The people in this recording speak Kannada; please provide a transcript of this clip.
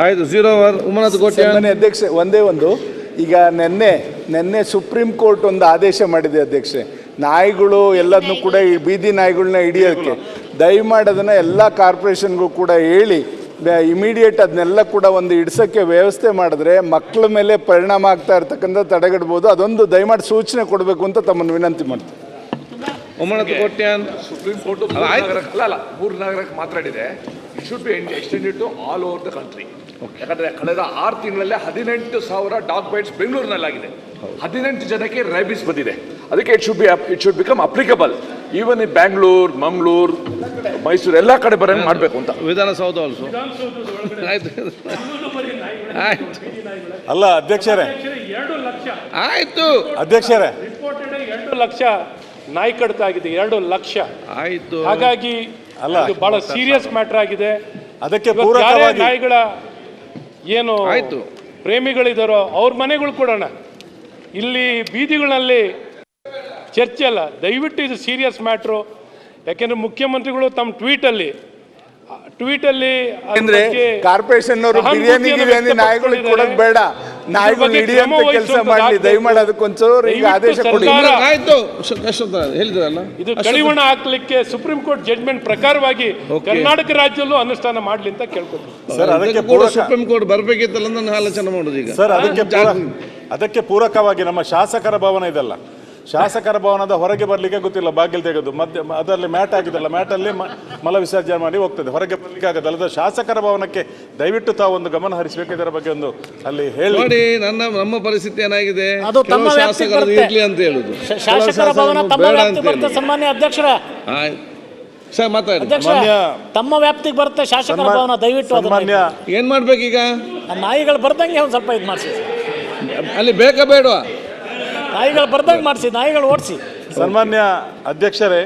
ಆಯ್ತು. 0 ಓವರ್ ಉಮ್ಮನತ್ ಕೋಟ್ಯಾನ್. ಸನ್ಮಾನ್ಯ ಅಧ್ಯಕ್ಷೆ, ಒಂದೇ ಒಂದು, ಈಗ ನೆನ್ನೆ ಸುಪ್ರೀಂ ಕೋರ್ಟ್ ಒಂದು ಆದೇಶ ಮಾಡಿದೆ ಅಧ್ಯಕ್ಷೆ, ನಾಯಿಗಳು ಎಲ್ಲದನ್ನೂ ಕೂಡ ಈ ಬೀದಿ ನಾಯಿಗಳನ್ನ ಹಿಡಿಯೋಕ್ಕೆ ದಯಮಾಡಿ ಅದನ್ನು ಎಲ್ಲ ಕಾರ್ಪೊರೇಷನ್ಗೂ ಕೂಡ ಹೇಳಿ ಇಮಿಡಿಯೇಟ್ ಅದನ್ನೆಲ್ಲ ಕೂಡ ಒಂದು ಹಿಡ್ಸೋಕ್ಕೆ ವ್ಯವಸ್ಥೆ ಮಾಡಿದ್ರೆ ಮಕ್ಕಳ ಮೇಲೆ ಪರಿಣಾಮ ಆಗ್ತಾ ಇರ್ತಕ್ಕಂಥ ತಡೆಗಟ್ಬೋದು. ಅದೊಂದು ದಯಮಾಡಿ ಸೂಚನೆ ಕೊಡಬೇಕು ಅಂತ ತಮ್ಮನ್ನು ವಿನಂತಿ ಮಾಡ್ತೀನಿ. ಉಮ್ಮನತ್ ಕೋಟ್ಯಾನ್. ಸುಪ್ರೀಂ ಕೋರ್ಟ್ ಮೂರು ನಗರಕ್ಕೆ ಮಾತಾಡಿದೆ. It should be extended to all over the country. ಯಾಕಂದರೆ ಕಳೆದ 6 ತಿಂಗಳಲ್ಲೇ 18,000 ಡಾಗ್ ಬೈಟ್ಸ್ ಬೆಂಗಳೂರಿನಲ್ಲಾಗಿದೆ. 18 ಜನಕ್ಕೆ ರೈಬಿಸ್ ಬಂದಿದೆ. ಅದಕ್ಕೆ it should become applicable even in Bangalore, Mangaluru, Mysuru ಎಲ್ಲ ಕಡೆ ಬರೋಂಗೆ ಮಾಡಬೇಕು ಅಂತ. ವಿಧಾನಸೌಧ ಆಲ್ಸೋ. ಆಯ್ತು ಆಯ್ತು. ಅಲ್ಲ ಅಧ್ಯಕ್ಷರೇ, 2 ಲಕ್ಷ ಆಯ್ತು ಅಧ್ಯಕ್ಷರೇ, ರಿಪೋರ್ಟೆಡ್ 2 ಲಕ್ಷ ನಾಯಿ ಕಡಿತ ಆಗಿದೆ. 2 ಲಕ್ಷ ಆಯ್ತು. ಹಾಗಾಗಿ ಅಲ್ಲ, ಇದು ಬಹಳ ಸೀರಿಯಸ್ ಮ್ಯಾಟರ್ ಆಗಿದೆ. ಅದಕ್ಕೆ ಯಾರೇ ಪೂರಕವಾಗಿ ನಾಯಿಗಳ ಏನು ಆಯ್ತು ಪ್ರೇಮಿಗಳಿದಾರೋ ಅವ್ರ ಮನೆಗಳು ಕೊಡೋಣ. ಇಲ್ಲಿ ಬೀದಿಗಳಲ್ಲಿ ಚರ್ಚೆ ಅಲ್ಲ, ದಯವಿಟ್ಟು ಇದು ಸೀರಿಯಸ್ ಮ್ಯಾಟ್ರು. ಯಾಕೆಂದ್ರೆ ಮುಖ್ಯಮಂತ್ರಿಗಳು ತಮ್ಮ ಟ್ವೀಟಲ್ಲಿ ಅಂದ್ರೆ ಕಾರ್ಪೊರೇಷನ್ ಅವರು ಬಿರಿಯಾನಿ ನಾಯಿಗಳಿಗೆ ಕೊಡೋದು ಬೇಡ, ನಾಯಿಗಳು ಹಿಡಿಯಂತ ಕೆಲಸ ಮಾಡಲಿ ದಯಮಾಡಿ. ಅದಕ್ಕೊಂಚೂರು ಈಗ ಆದೇಶ ಕೊಡಿ. ಆಯ್ತು ಹೇಳಿದ್ರಲ್ಲ, ಇದು ಕಡಿವಾಣ ಹಾಕ್ಲಿಕ್ಕೆ ಸುಪ್ರೀಂ ಕೋರ್ಟ್ ಜಡ್ಜ್ಮೆಂಟ್ ಪ್ರಕಾರವಾಗಿ ಕರ್ನಾಟಕ ರಾಜ್ಯದಲ್ಲೂ ಅನುಷ್ಠಾನ ಮಾಡ್ಲಿ ಅಂತ ಕೇಳ್ಕೊತೀವಿ ಸರ್. ಅದಕ್ಕೆ ಸುಪ್ರೀಂ ಕೋರ್ಟ್ ಬರ್ಬೇಕಿತ್ತಲ್ಲ ಅಂತ ಆಲೋಚನೆ ಮಾಡೋದು ಈಗ ಸರ್. ಅದಕ್ಕೆ ಪೂರಕವಾಗಿ ನಮ್ಮ ಶಾಸಕರ ಭವನ ಇದೆಲ್ಲ, ಶಾಸಕರ ಭವನದ ಹೊರಗೆ ಬರಲಿಕ್ಕೆ ಗೊತ್ತಿಲ್ಲ, ಬಾಗಿಲು ತೆಗೆದು ಅದರಲ್ಲಿ ಮ್ಯಾಟ್ ಆಗಿದೆಲ್ಲ, ಮ್ಯಾಟಲ್ಲಿ ಮಲ ವಿಸರ್ಜನೆ ಮಾಡಿ ಹೋಗ್ತದೆ, ಹೊರಗೆ ಬರಲಿಕ್ಕೆ ಆಗೋದಲ್ಲ. ಅದು ಶಾಸಕರ ಭವನಕ್ಕೆ ದಯವಿಟ್ಟು ತಾವು ಒಂದು ಗಮನ ಹರಿಸಬೇಕು, ಇದರ ಬಗ್ಗೆ ಒಂದು ಅಲ್ಲಿ ಹೇಳಿ. ನೋಡಿ, ನಮ್ಮ ಪರಿಸ್ಥಿತಿ ಏನಾಗಿದೆ, ಅದು ತಮ್ಮ ಶಾಸಕರು ಇರ್ಲಿ ಅಂತ ಹೇಳುದು, ಶಾಸಕರ ಭವನ ತಮ್ಮ ವ್ಯಾಪ್ತಿಗೆ ಬರುತ್ತೆ. ಸನ್ಮಾನ್ಯ ಅಧ್ಯಕ್ಷರ, ಸರ್ ಮಾತಾಡಿ. ತಮ್ಮ ವ್ಯಾಪ್ತಿಗೆ ಬರುತ್ತೆ ಶಾಸಕರ ಭವನ, ದಯವಿಟ್ಟು ಸನ್ಮಾನ್ಯ ಏನ್ ಮಾಡ್ಬೇಕೀಗ? ನಾಯಿಗಳು ಬರ್ದಂಗೆ ಒಂದು ಸ್ವಲ್ಪ ಇದು ಮಾಡಿಸಿ, ಅಲ್ಲಿ ಬೇಕಾ ಬೇಡವಾ? ನಾಯಿಗಳು ಬರ್ದಂಗೆ ಮಾಡಿಸಿ, ನಾಯಿಗಳು ಓಡಿಸಿ. ಸನ್ಮಾನ್ಯ ಅಧ್ಯಕ್ಷರೇ,